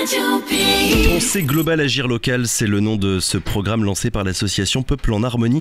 Pensée globale, agir local, c'est le nom de ce programme lancé par l'association Peuple en Harmonie.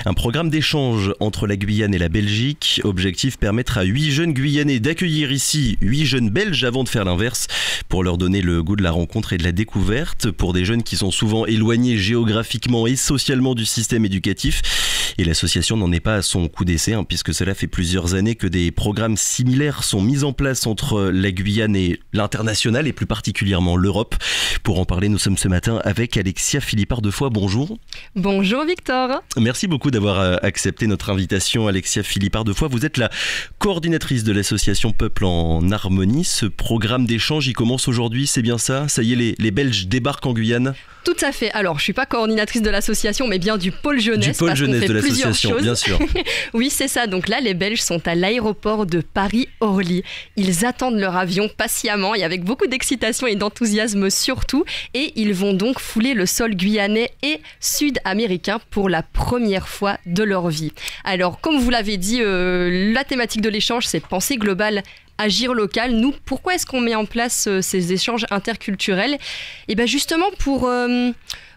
Un programme d'échange entre la Guyane et la Belgique. Objectif, permettre à 8 jeunes Guyanais d'accueillir ici 8 jeunes Belges avant de faire l'inverse, pour leur donner le goût de la rencontre et de la découverte. Pour des jeunes qui sont souvent éloignés géographiquement et socialement du système éducatif. Et l'association n'en est pas à son coup d'essai, puisque cela fait plusieurs années que des programmes similaires sont mis en place entre la Guyane et l'international, et plus particulièrement l'Europe. Pour en parler, nous sommes ce matin avec Alexia Philippard-Defoy. Bonjour. Bonjour Victor. Merci beaucoup d'avoir accepté notre invitation, Alexia Philippard-Defoy. Vous êtes la coordinatrice de l'association Peuple en Harmonie. Ce programme d'échange, il commence aujourd'hui, c'est bien ça? Ça y est, les Belges débarquent en Guyane? Tout à fait. Alors, je ne suis pas coordinatrice de l'association, mais bien du pôle jeunesse. Du pôle jeunesse de l'association, bien sûr. Oui, c'est ça. Donc là, les Belges sont à l'aéroport de Paris-Orly. Ils attendent leur avion patiemment et avec beaucoup d'excitation et d'enthousiasme surtout. Et ils vont donc fouler le sol guyanais et sud-américain pour la première fois de leur vie. Alors, comme vous l'avez dit, la thématique de l'échange, c'est pensée globale, agir local. Nous, pourquoi est-ce qu'on met en place ces échanges interculturels? Et bien justement pour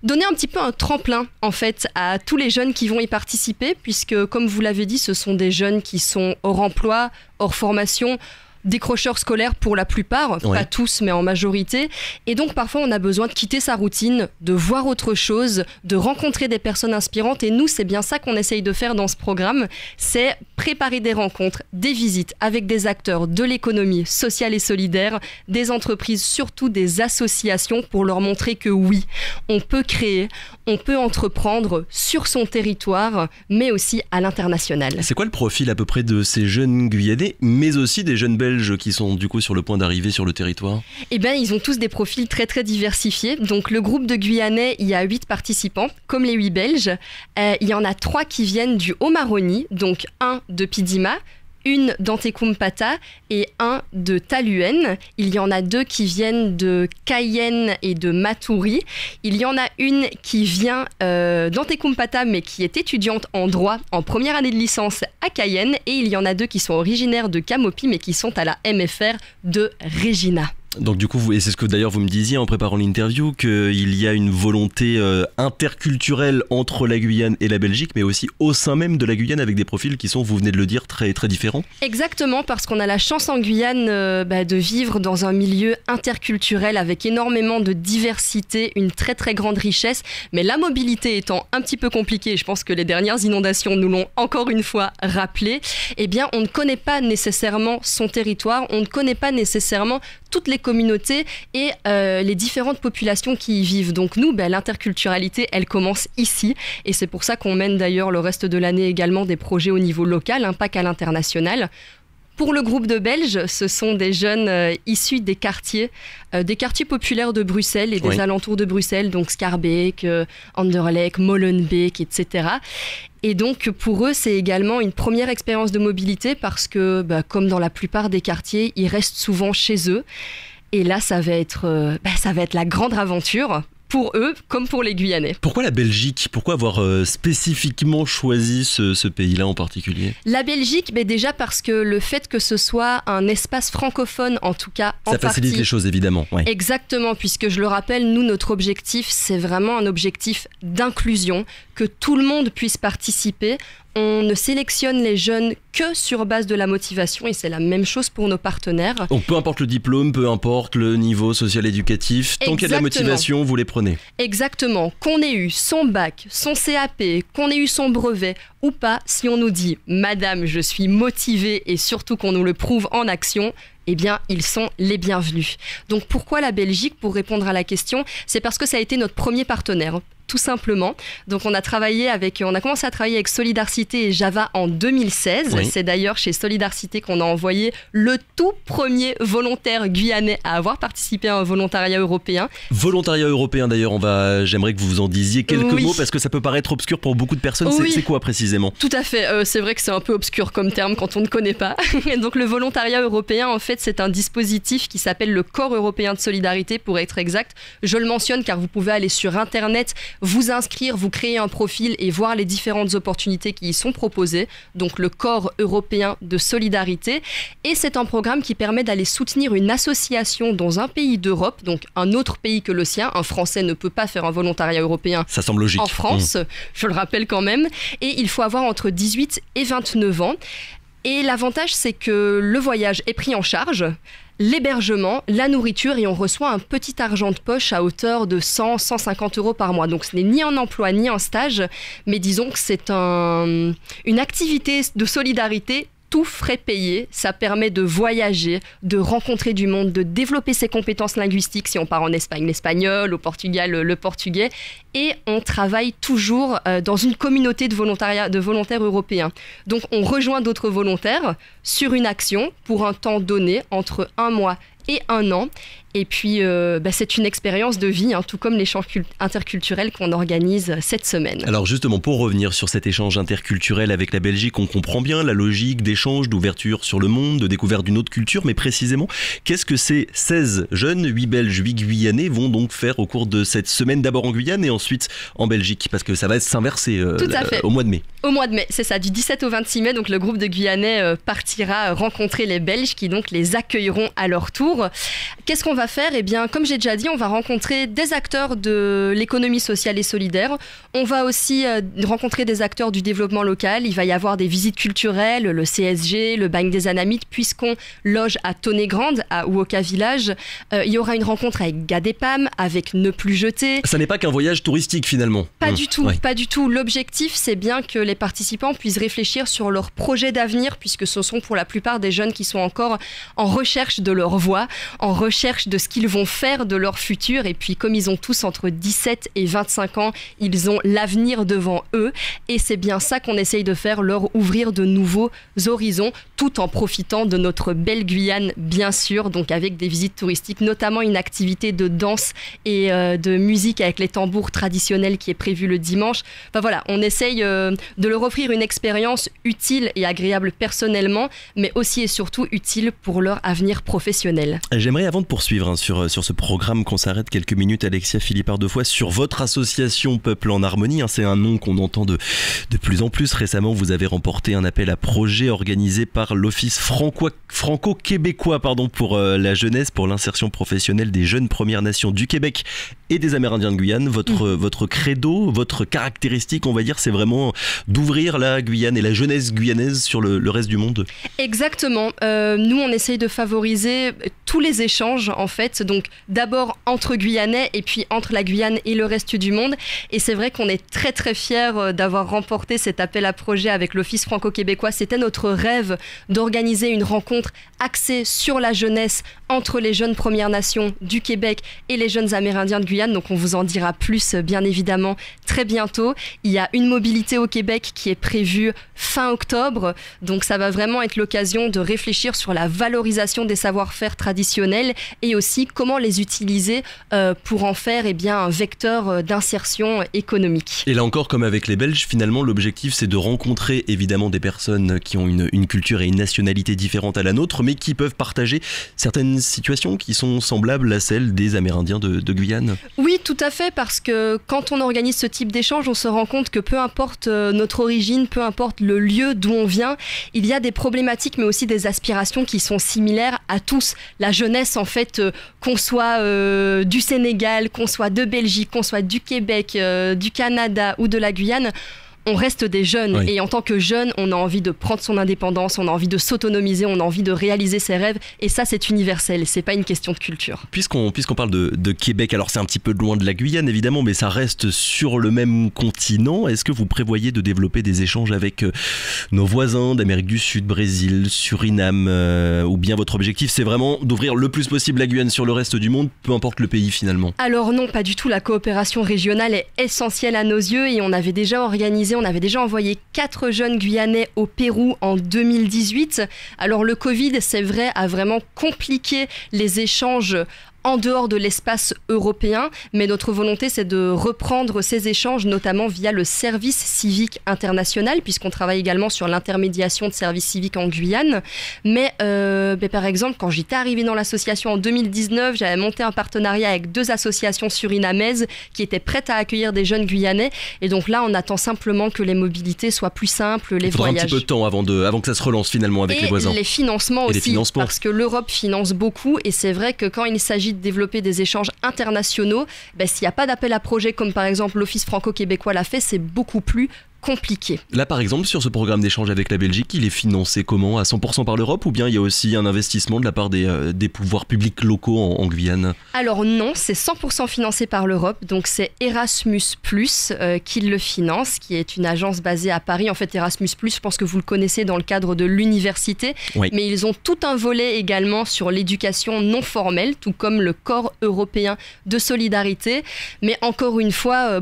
donner un petit peu un tremplin en fait à tous les jeunes qui vont y participer, puisque comme vous l'avez dit, ce sont des jeunes qui sont hors emploi, hors formation, décrocheurs scolaires pour la plupart, ouais. Pas tous mais en majorité, et donc parfois on a besoin de quitter sa routine, de voir autre chose, de rencontrer des personnes inspirantes, et nous c'est bien ça qu'on essaye de faire dans ce programme, c'est préparer des rencontres, des visites avec des acteurs de l'économie sociale et solidaire, des entreprises, surtout des associations, pour leur montrer que oui, on peut créer, on peut entreprendre sur son territoire, mais aussi à l'international. C'est quoi le profil à peu près de ces jeunes Guyanais, mais aussi des jeunes Belges qui sont du coup sur le point d'arriver sur le territoire? Eh bien, ils ont tous des profils très très diversifiés. Donc le groupe de Guyanais, il y a 8 participants, comme les 8 Belges. Il y en a 3 qui viennent du Haut-Maroni, donc un de Pidima, une d'Antekumpata et un de Taluen. Il y en a 2 qui viennent de Cayenne et de Maturi. Il y en a une qui vient d'Antekumpata mais qui est étudiante en droit en première année de licence à Cayenne. Et il y en a 2 qui sont originaires de Camopi mais qui sont à la MFR de Regina. Donc du coup, et c'est ce que d'ailleurs vous me disiez en préparant l'interview, qu'il y a une volonté interculturelle entre la Guyane et la Belgique, mais aussi au sein même de la Guyane avec des profils qui sont, vous venez de le dire, très, très différents. Exactement, parce qu'on a la chance en Guyane de vivre dans un milieu interculturel avec énormément de diversité, une très très grande richesse, mais la mobilité étant un petit peu compliquée, je pense que les dernières inondations nous l'ont encore une fois rappelé, eh bien on ne connaît pas nécessairement son territoire, on ne connaît pas nécessairement toutes les communautés et les différentes populations qui y vivent. Donc nous, l'interculturalité, elle commence ici, et c'est pour ça qu'on mène d'ailleurs le reste de l'année également des projets au niveau local, pas qu'à l'international. Pour le groupe de Belges, ce sont des jeunes issus des quartiers populaires de Bruxelles et des alentours de Bruxelles, donc Schaerbeek, Anderlecht, Molenbeek, etc. Et donc pour eux, c'est également une première expérience de mobilité parce que, comme dans la plupart des quartiers, ils restent souvent chez eux. Et là, ça va être la grande aventure. Pour eux, comme pour les Guyanais. Pourquoi la Belgique? Pourquoi avoir spécifiquement choisi ce pays-là en particulier? La Belgique, déjà parce que le fait que ce soit un espace francophone, en tout cas en partie... Ça facilite les choses, évidemment. Ouais. Exactement, puisque je le rappelle, nous, notre objectif, c'est vraiment un objectif d'inclusion, que tout le monde puisse participer. On ne sélectionne les jeunes que sur base de la motivation, et c'est la même chose pour nos partenaires. Donc peu importe le diplôme, peu importe le niveau social-éducatif, tant qu'il y a de la motivation, vous les prenez. Exactement. Qu'on ait eu son bac, son CAP, qu'on ait eu son brevet ou pas, si on nous dit « Madame, je suis motivée » et surtout qu'on nous le prouve en action, eh bien, ils sont les bienvenus. Donc pourquoi la Belgique? Pour répondre à la question, c'est parce que ça a été notre premier partenaire. Tout simplement. Donc on a commencé à travailler avec Solidarcité et Java en 2016. Oui. C'est d'ailleurs chez Solidarité qu'on a envoyé le tout premier volontaire guyanais à avoir participé à un volontariat européen. Volontariat européen d'ailleurs, j'aimerais que vous en disiez quelques mots parce que ça peut paraître obscur pour beaucoup de personnes. Oui. C'est quoi précisément? Tout à fait. C'est vrai que c'est un peu obscur comme terme quand on ne connaît pas. Donc le volontariat européen, en fait, c'est un dispositif qui s'appelle le Corps européen de solidarité pour être exact. Je le mentionne car vous pouvez aller sur Internet, vous inscrire, vous créer un profil et voir les différentes opportunités qui y sont proposées. Donc le Corps européen de solidarité. Et c'est un programme qui permet d'aller soutenir une association dans un pays d'Europe, donc un autre pays que le sien. Un Français ne peut pas faire un volontariat européen ça semble logique. En France, je le rappelle quand même. Et il faut avoir entre 18 et 29 ans. Et l'avantage, c'est que le voyage est pris en charge, l'hébergement, la nourriture, et on reçoit un petit argent de poche à hauteur de 100-150 euros par mois. Donc ce n'est ni un emploi ni un stage, mais disons que c'est une activité de solidarité tout frais payé. Ça permet de voyager, de rencontrer du monde, de développer ses compétences linguistiques si on part en Espagne, l'espagnol, au Portugal, le portugais. Et on travaille toujours dans une communauté de volontaires européens. Donc on rejoint d'autres volontaires sur une action pour un temps donné entre 1 mois et 1 an. Et puis, c'est une expérience de vie, tout comme l'échange interculturel qu'on organise cette semaine. Alors justement, pour revenir sur cet échange interculturel avec la Belgique, on comprend bien la logique d'échange, d'ouverture sur le monde, de découverte d'une autre culture, mais précisément, qu'est-ce que ces 16 jeunes, 8 Belges, 8 Guyanais vont donc faire au cours de cette semaine, d'abord en Guyane et ensuite en Belgique, parce que ça va s'inverser au mois de mai. Au mois de mai, c'est ça, du 17 au 26 mai, donc le groupe de Guyanais partira rencontrer les Belges qui donc les accueilleront à leur tour. Qu'est-ce qu'on va faire ? Eh bien, comme j'ai déjà dit, on va rencontrer des acteurs de l'économie sociale et solidaire. On va aussi rencontrer des acteurs du développement local. Il va y avoir des visites culturelles, le CSG, le bagne des Anamites, puisqu'on loge à Tonnet-Grande, à Ouoka Village. Il y aura une rencontre avec Gadepam, avec Ne Plus Jeter. Ça n'est pas qu'un voyage touristique finalement. Pas du tout, pas du tout. L'objectif, c'est bien que les participants puissent réfléchir sur leurs projets d'avenir, puisque ce sont pour la plupart des jeunes qui sont encore en recherche de leur voie, en recherche de ce qu'ils vont faire de leur futur. Et puis comme ils ont tous entre 17 et 25 ans, ils ont l'avenir devant eux. Et c'est bien ça qu'on essaye de faire, leur ouvrir de nouveaux horizons, tout en profitant de notre belle Guyane, bien sûr. Donc avec des visites touristiques, notamment une activité de danse et de musique avec les tambours traditionnels qui est prévue le dimanche. Enfin voilà, on essaye de leur offrir une expérience utile et agréable personnellement, mais aussi et surtout utile pour leur avenir professionnel. J'aimerais, avant de poursuivre sur ce programme, qu'on s'arrête quelques minutes, Alexia Philippard-Defoy, sur votre association Peuple en Harmonie. C'est un nom qu'on entend de plus en plus. Récemment, vous avez remporté un appel à projet organisé par l'Office franco-québécois pour la jeunesse, pour l'insertion professionnelle des jeunes Premières Nations du Québec et des Amérindiens de Guyane. Votre credo, votre caractéristique, on va dire, c'est vraiment d'ouvrir la Guyane et la jeunesse guyanaise sur le reste du monde. Exactement. Nous, on essaye de favoriser tous les échanges, en fait. Donc, d'abord entre Guyanais et puis entre la Guyane et le reste du monde. Et c'est vrai qu'on est très, très fiers d'avoir remporté cet appel à projet avec l'Office franco-québécois. C'était notre rêve d'organiser une rencontre axée sur la jeunesse entre les jeunes Premières Nations du Québec et les jeunes Amérindiens de Guyane. Donc, on vous en dira plus, bien évidemment, très bientôt. Il y a une mobilité au Québec qui est prévue fin octobre. Donc, ça va vraiment être l'occasion de réfléchir sur la valorisation des savoir-faire traditionnels et aussi comment les utiliser pour en faire un vecteur d'insertion économique. Et là encore, comme avec les Belges, finalement, l'objectif, c'est de rencontrer évidemment des personnes qui ont une culture et une nationalité différente à la nôtre, mais qui peuvent partager certaines situations qui sont semblables à celles des Amérindiens de Guyane. Oui, tout à fait, parce que quand on organise ce type d'échange, on se rend compte que peu importe notre origine, peu importe le lieu d'où on vient, il y a des problématiques, mais aussi des aspirations qui sont similaires à tous. La jeunesse, en fait, qu'on soit du Sénégal, qu'on soit de Belgique, qu'on soit du Québec, du Canada ou de la Guyane, on reste des jeunes. Oui. Et en tant que jeune, on a envie de prendre son indépendance, on a envie de s'autonomiser, on a envie de réaliser ses rêves. Et ça, c'est universel, c'est pas une question de culture. Puisqu'on parle de Québec, alors c'est un petit peu loin de la Guyane, évidemment, mais ça reste sur le même continent. Est-ce que vous prévoyez de développer des échanges avec nos voisins d'Amérique du Sud, Brésil, Suriname, ou bien votre objectif, c'est vraiment d'ouvrir le plus possible la Guyane sur le reste du monde, peu importe le pays finalement? Alors non, pas du tout. La coopération régionale est essentielle à nos yeux et on avait déjà envoyé 4 jeunes Guyanais au Pérou en 2018. Alors le Covid, c'est vrai, a vraiment compliqué les échanges en dehors de l'espace européen, mais notre volonté c'est de reprendre ces échanges, notamment via le service civique international, puisqu'on travaille également sur l'intermédiation de services civiques en Guyane. Mais par exemple, quand j'étais arrivée dans l'association en 2019, j'avais monté un partenariat avec 2 associations surinamaises qui étaient prêtes à accueillir des jeunes Guyanais. Et donc là, on attend simplement que les mobilités soient plus simples, les voyages. Il faudra un petit peu de temps avant que ça se relance finalement avec les voisins. Et les financements aussi, parce que l'Europe finance beaucoup, et c'est vrai que quand il s'agit de développer des échanges internationaux, s'il n'y a pas d'appel à projet comme par exemple l'Office franco-québécois l'a fait, c'est beaucoup plus compliqué. Là par exemple sur ce programme d'échange avec la Belgique, il est financé comment? À 100% par l'Europe, ou bien il y a aussi un investissement de la part des pouvoirs publics locaux en Guyane? Alors non, c'est 100% financé par l'Europe, donc c'est Erasmus+, qui le finance, qui est une agence basée à Paris. En fait Erasmus+, je pense que vous le connaissez dans le cadre de l'université, oui. Mais ils ont tout un volet également sur l'éducation non formelle, tout comme le corps européen de solidarité. Mais encore une fois,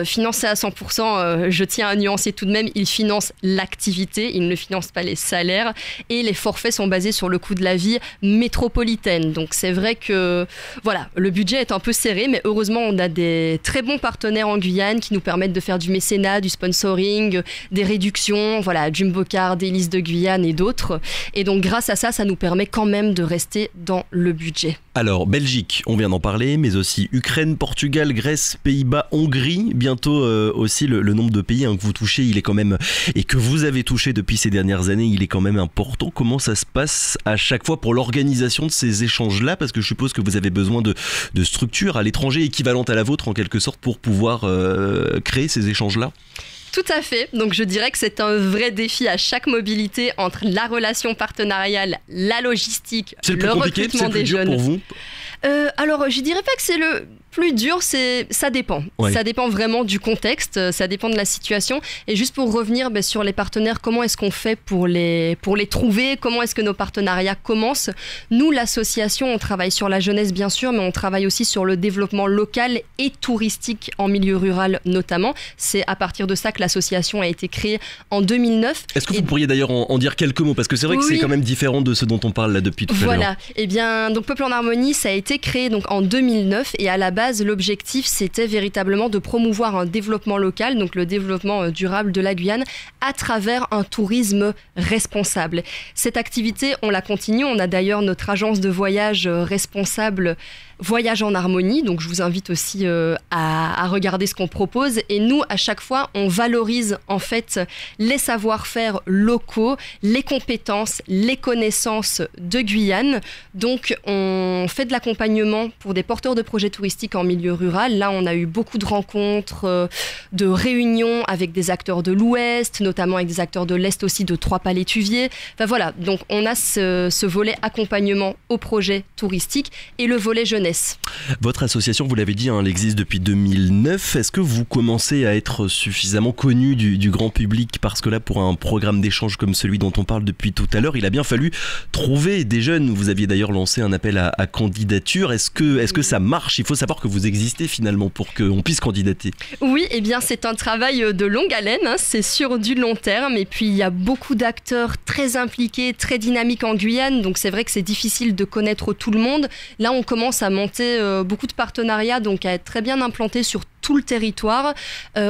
financé à 100%, je tiens à nuancer tout de même, il finance l'activité, il ne finance pas les salaires, et les forfaits sont basés sur le coût de la vie métropolitaine. Donc c'est vrai que voilà, le budget est un peu serré, mais heureusement on a des très bons partenaires en Guyane qui nous permettent de faire du mécénat, du sponsoring, des réductions, voilà, Jumbocar, Délices de Guyane et d'autres. Et donc grâce à ça, ça nous permet quand même de rester dans le budget. Alors Belgique, on vient d'en parler, mais aussi Ukraine, Portugal, Grèce, Pays-Bas, Hongrie, bientôt aussi le nombre de pays que vous touchez, il est quand même, et que vous avez touché depuis ces dernières années, il est quand même important. Comment ça se passe à chaque fois pour l'organisation de ces échanges-là? Parce que je suppose que vous avez besoin de structures à l'étranger équivalentes à la vôtre en quelque sorte pour pouvoir créer ces échanges-là. Tout à fait. Donc je dirais que c'est un vrai défi à chaque mobilité entre la relation partenariale, la logistique, le recrutement des jeunes. C'est le plus compliqué, c'est le plus dur pour vous? Alors je dirais pas que c'est le plus dur, ça dépend. Ouais. Ça dépend vraiment du contexte, ça dépend de la situation. Et juste pour revenir sur les partenaires, comment est-ce qu'on fait pour les trouver? Comment est-ce que nos partenariats commencent? Nous, l'association, on travaille sur la jeunesse bien sûr, mais on travaille aussi sur le développement local et touristique en milieu rural notamment. C'est à partir de ça que l'association a été créée en 2009. Est-ce que vous pourriez d'ailleurs en dire quelques mots? Parce que c'est vrai que c'est quand même différent de ce dont on parle là depuis tout à l'heure. Voilà. Eh bien, donc Peuple en Harmonie, ça a été créé donc en 2009, et à la base, l'objectif, c'était véritablement de promouvoir un développement local, donc le développement durable de la Guyane, à travers un tourisme responsable. Cette activité, on la continue. On a d'ailleurs notre agence de voyage responsable, Voyage en Harmonie, donc je vous invite aussi à regarder ce qu'on propose. Et nous, à chaque fois, on valorise en fait les savoir-faire locaux, les compétences, les connaissances de Guyane. Donc on fait de l'accompagnement pour des porteurs de projets touristiques en milieu rural. Là, on a eu beaucoup de rencontres, de réunions avec des acteurs de l'Ouest, notamment avec des acteurs de l'Est aussi, de Trois-Pas-l'Étuvier. Enfin voilà, donc on a ce volet accompagnement aux projets touristiques et le volet jeunesse. Votre association, vous l'avez dit, elle existe depuis 2009. Est-ce que vous commencez à être suffisamment connu du grand public? Parce que là, pour un programme d'échange comme celui dont on parle depuis tout à l'heure, il a bien fallu trouver des jeunes. Vous aviez d'ailleurs lancé un appel à candidature. Est-ce que ça marche? Il faut savoir que vous existez finalement pour qu'on puisse candidater. Oui, eh bien c'est un travail de longue haleine, hein. C'est sur du long terme. Et puis il y a beaucoup d'acteurs très impliqués, très dynamiques en Guyane. Donc c'est vrai que c'est difficile de connaître tout le monde. Là, on commence à monter beaucoup de partenariats, donc à être très bien implanté sur tout le territoire.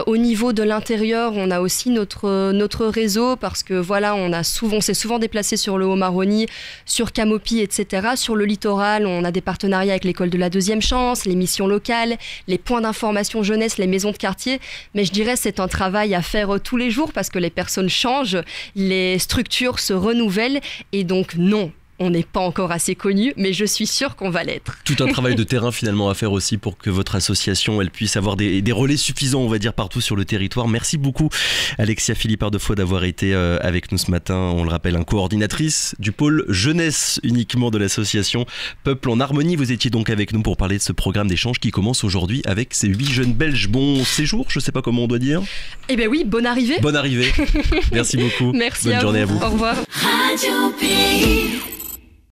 Au niveau de l'intérieur, on a aussi notre réseau, parce que voilà, on s'est souvent déplacé sur le Haut-Maroni, sur Camopi, etc. Sur le littoral, on a des partenariats avec l'école de la Deuxième Chance, les missions locales, les points d'information jeunesse, les maisons de quartier. Mais je dirais c'est un travail à faire tous les jours, parce que les personnes changent, les structures se renouvellent, et donc non. On n'est pas encore assez connu, mais je suis sûre qu'on va l'être. Tout un travail de terrain finalement à faire aussi pour que votre association elle puisse avoir des relais suffisants, on va dire, partout sur le territoire. Merci beaucoup Alexia Philippard-Defoe d'avoir été avec nous ce matin. On le rappelle, coordinatrice du pôle jeunesse uniquement de l'association Peuple en Harmonie. Vous étiez donc avec nous pour parler de ce programme d'échange qui commence aujourd'hui avec ces 8 jeunes Belges. Bon séjour, je ne sais pas comment on doit dire. Eh bien oui, bonne arrivée. Bonne arrivée. Merci beaucoup. Merci. Bonne journée à vous. Au revoir. Radio Pays.